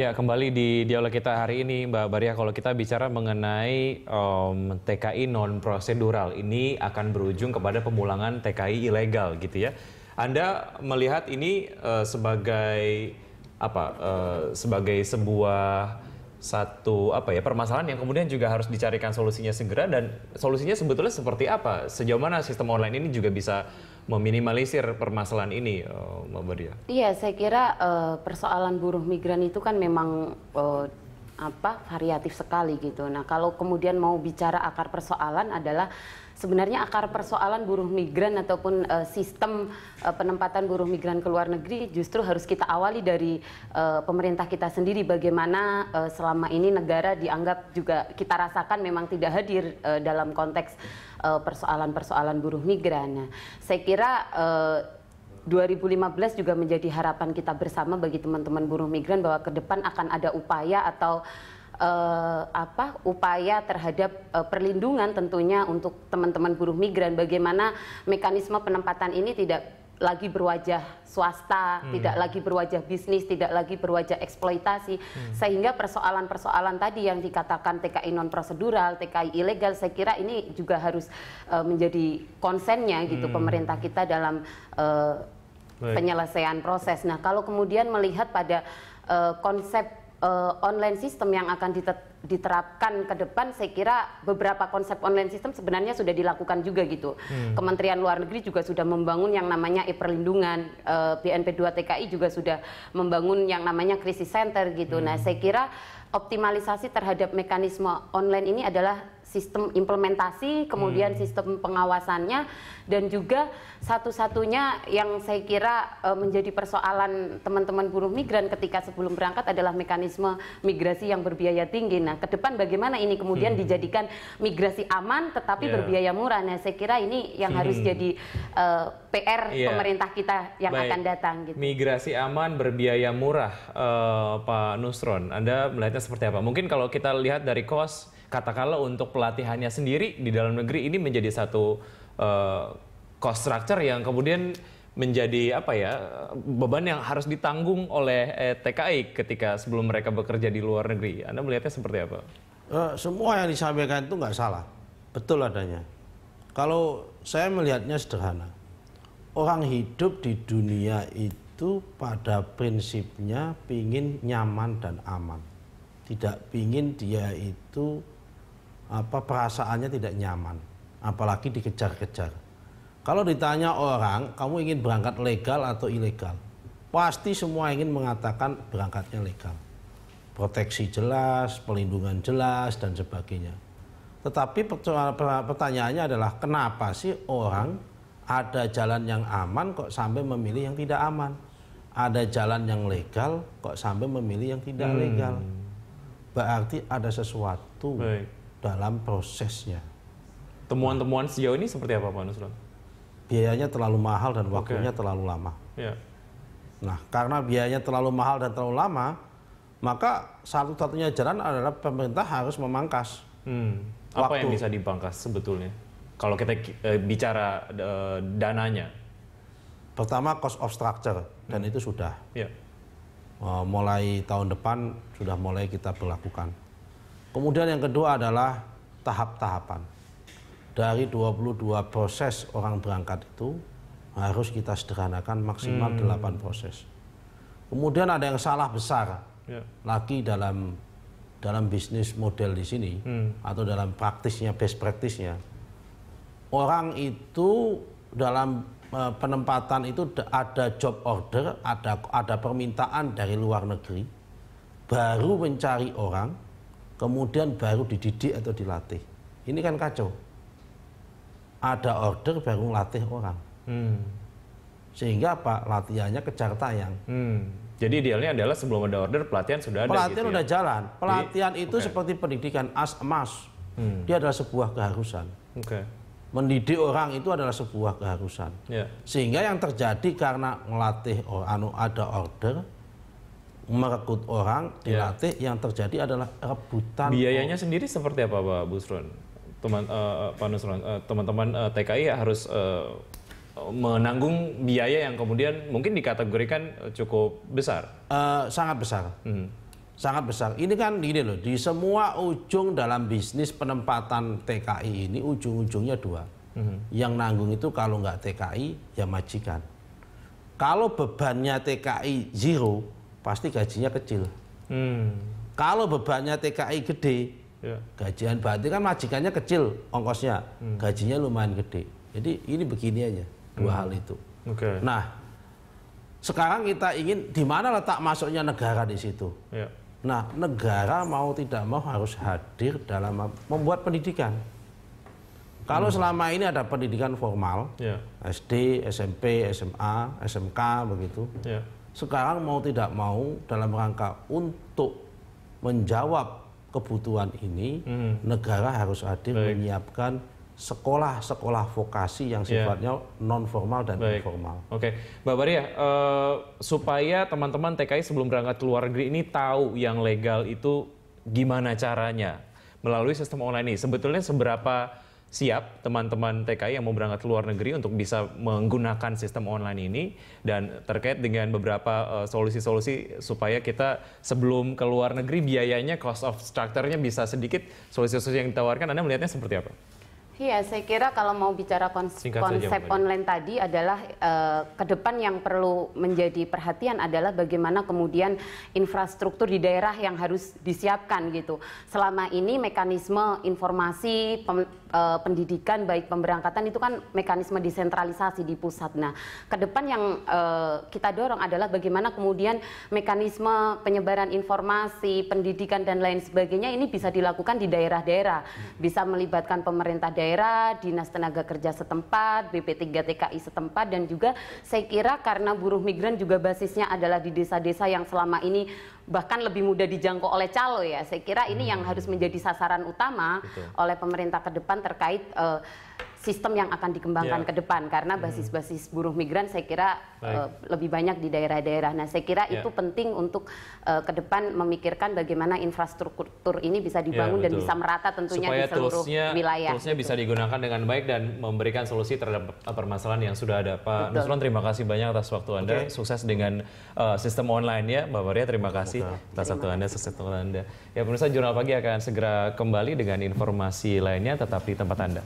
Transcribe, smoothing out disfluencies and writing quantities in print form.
Ya, kembali di dialog kita hari ini, Mbak Baria, kalau kita bicara mengenai TKI non-prosedural, ini akan berujung kepada pemulangan TKI ilegal gitu ya. Anda melihat ini sebagai apa? Sebagai sebuah satu permasalahan yang kemudian juga harus dicarikan solusinya segera, dan solusinya sebetulnya seperti apa? Sejauh mana sistem online ini juga bisa meminimalisir permasalahan ini, Mbak Baria? Iya, saya kira persoalan buruh migran itu kan memang variatif sekali gitu. Nah, kalau kemudian mau bicara akar persoalan adalah sebenarnya akar persoalan buruh migran ataupun sistem penempatan buruh migran ke luar negeri justru harus kita awali dari pemerintah kita sendiri. Bagaimana selama ini negara dianggap juga kita rasakan memang tidak hadir dalam konteks persoalan-persoalan buruh migran. Nah, saya kira 2015 juga menjadi harapan kita bersama bagi teman-teman buruh migran bahwa ke depan akan ada upaya atau upaya terhadap perlindungan tentunya untuk teman-teman buruh migran. Bagaimana mekanisme penempatan ini tidak lagi berwajah swasta, tidak lagi berwajah bisnis, tidak lagi berwajah eksploitasi, sehingga persoalan-persoalan tadi yang dikatakan TKI non prosedural, TKI ilegal, saya kira ini juga harus menjadi konsennya gitu pemerintah kita dalam penyelesaian proses. Nah, kalau kemudian melihat pada konsep online system yang akan diterapkan ke depan, saya kira beberapa konsep online system sebenarnya sudah dilakukan juga gitu. Kementerian Luar Negeri juga sudah membangun yang namanya e-perlindungan, BNP 2 TKI juga sudah membangun yang namanya krisis center gitu. Nah, saya kira optimalisasi terhadap mekanisme online ini adalah sistem implementasi, kemudian sistem pengawasannya, dan juga satu-satunya yang saya kira menjadi persoalan teman-teman buruh migran ketika sebelum berangkat adalah mekanisme migrasi yang berbiaya tinggi. Nah, ke depan bagaimana ini kemudian dijadikan migrasi aman tetapi berbiaya murah. Nah, saya kira ini yang harus jadi PR pemerintah kita yang akan datang. Gitu. Migrasi aman, berbiaya murah, Pak Nusron. Anda melihatnya seperti apa? Mungkin kalau kita lihat dari cost, katakanlah untuk pelatihannya sendiri di dalam negeri ini menjadi satu cost structure yang kemudian menjadi beban yang harus ditanggung oleh TKI ketika sebelum mereka bekerja di luar negeri. Anda melihatnya seperti apa? Semua yang disampaikan itu nggak salah, betul adanya. Kalau saya melihatnya sederhana, orang hidup di dunia itu pada prinsipnya pingin nyaman dan aman, tidak pingin dia itu perasaannya tidak nyaman, apalagi dikejar-kejar. Kalau ditanya orang, kamu ingin berangkat legal atau ilegal? Pasti semua ingin mengatakan berangkatnya legal. Proteksi jelas, pelindungan jelas, dan sebagainya. Tetapi pertanyaannya adalah kenapa sih orang ada jalan yang aman kok sampai memilih yang tidak aman? Ada jalan yang legal kok sampai memilih yang tidak legal? Berarti ada sesuatu dalam prosesnya. Temuan-temuan sejauh ini seperti apa, Pak Nusron? Biayanya terlalu mahal dan waktunya terlalu lama. Nah, karena biayanya terlalu mahal dan terlalu lama, maka satu-satunya jalan adalah pemerintah harus memangkas apa yang bisa dipangkas sebetulnya? Kalau kita bicara dananya. Pertama, cost of structure, dan itu sudah. Mulai tahun depan sudah mulai kita berlakukan. Kemudian yang kedua adalah tahap-tahapan. Dari 22 proses orang berangkat itu harus kita sederhanakan maksimal 8 proses. Kemudian ada yang salah besar lagi dalam bisnis model di sini atau dalam praktisnya, best practice-nya. Orang itu dalam penempatan itu ada job order, ada permintaan dari luar negeri, baru mencari orang, kemudian baru dididik atau dilatih. Ini kan kacau. Ada order baru latih orang. Sehingga latihannya kejar tayang. Jadi idealnya adalah sebelum ada order pelatihan sudah ada. Pelatihan sudah jalan. Pelatihan itu seperti pendidikan as emas. Dia adalah sebuah keharusan. Mendidik orang itu adalah sebuah keharusan. Sehingga yang terjadi karena melatih ada order, merekrut orang, dilatih, yang terjadi adalah rebutan. Biayanya sendiri seperti apa, Pak Busron? Pak Nusron, teman-teman TKI harus menanggung biaya yang kemudian mungkin dikategorikan cukup besar. Sangat besar. sangat besar. Ini kan gini loh, di semua ujung dalam bisnis penempatan TKI ini ujung-ujungnya dua. Yang nanggung itu kalau nggak TKI ya majikan. Kalau bebannya TKI zero, pasti gajinya kecil. Kalau bebannya TKI gede, gajian berarti kan majikannya kecil ongkosnya, gajinya lumayan gede. Jadi ini begini aja, dua hal itu. Nah, sekarang kita ingin di mana letak masuknya negara di situ. Nah, negara mau tidak mau harus hadir dalam membuat pendidikan. Kalau selama ini ada pendidikan formal, SD, SMP, SMA, SMK begitu. Sekarang mau tidak mau dalam rangka untuk menjawab kebutuhan ini, negara harus hadir menyiapkan sekolah-sekolah vokasi yang sifatnya non formal dan informal. Oke, Mbak Baria, supaya teman-teman TKI sebelum berangkat ke luar negeri ini tahu yang legal itu gimana caranya melalui sistem online ini. Sebetulnya seberapa siap teman-teman TKI yang mau berangkat ke luar negeri untuk bisa menggunakan sistem online ini, dan terkait dengan beberapa solusi-solusi supaya kita sebelum ke luar negeri biayanya, cost of structure-nya bisa sedikit, solusi-solusi yang ditawarkan Anda melihatnya seperti apa? Iya, saya kira kalau mau bicara konsep online tadi adalah ke depan yang perlu menjadi perhatian adalah bagaimana kemudian infrastruktur di daerah yang harus disiapkan gitu. Selama ini mekanisme informasi pendidikan baik pemberangkatan itu kan mekanisme desentralisasi di pusat. Nah, ke depan yang kita dorong adalah bagaimana kemudian mekanisme penyebaran informasi, pendidikan dan lain sebagainya ini bisa dilakukan di daerah-daerah, bisa melibatkan pemerintah daerah, Dinas Tenaga Kerja setempat, BP3 TKI setempat, dan juga saya kira karena buruh migran juga basisnya adalah di desa-desa yang selama ini bahkan lebih mudah dijangkau oleh calo ya. Saya kira ini yang harus menjadi sasaran utama oleh pemerintah ke depan terkait sistem yang akan dikembangkan ke depan, karena basis-basis buruh migran saya kira lebih banyak di daerah-daerah. Nah, saya kira itu penting untuk ke depan memikirkan bagaimana infrastruktur ini bisa dibangun dan bisa merata tentunya supaya di seluruh wilayah. Toolsnya bisa digunakan dengan baik dan memberikan solusi terhadap permasalahan yang sudah ada. Pak Nusron, terima kasih banyak atas waktu Anda. Sukses dengan sistem online ya, Mbak Maria. Terima kasih atas waktu Anda, sukses untuk Anda. Ya, pemirsa, Jurnal Pagi akan segera kembali dengan informasi lainnya, tetap di tempat Anda.